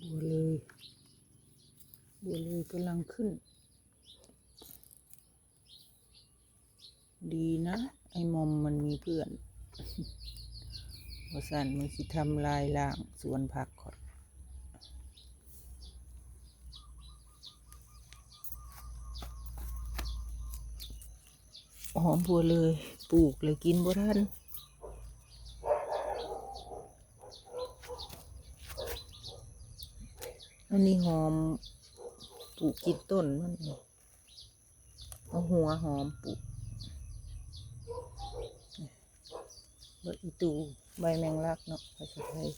บัวเลยกำลังขึ้นดีนะไอ้มอมมันมีเพื่อนว่าสั่นมันสิทำลายล้างสวนผักก่อนหอมบัวเลยปลูกเลยกินบ่ทันอันนี้หอมปลูกกินต้นมันเอาหัวหอมปลูกใบอีตูใบแมงลักเนาะภาษาไทย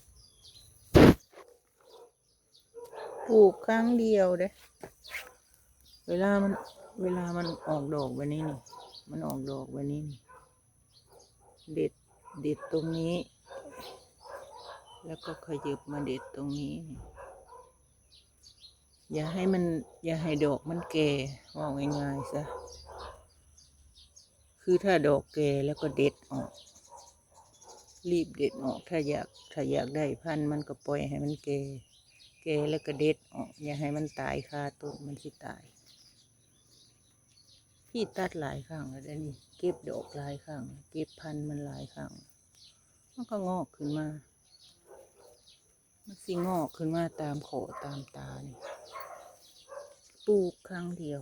ปลูกครั้งเดียวเด้เวลามันออกดอกแบบนี้นี่มันออกดอกแบบนี้นี่เด็ดตรงนี้ แล้วก็ขยับมาเด็ดตรงนี้อย่าให้ดอกมันแก่ว่าง่ายๆซะคือถ้าดอกแก่แล้วก็เด็ดออกรีบเด็ดออกถ้าอยากได้พันธุ์มันก็ปล่อยให้มันแก่แล้วก็เด็ดออกอย่าให้มันตายคาต้นมันสิตายพี่ตัดหลายครั้งแล้วนี่เก็บดอกหลายครั้งเก็บพันธุ์มันหลายครั้งมันก็งอกขึ้นมามันสิงอกขึ้นมาตามโขตามตานี่ปลูกครั้งเดียว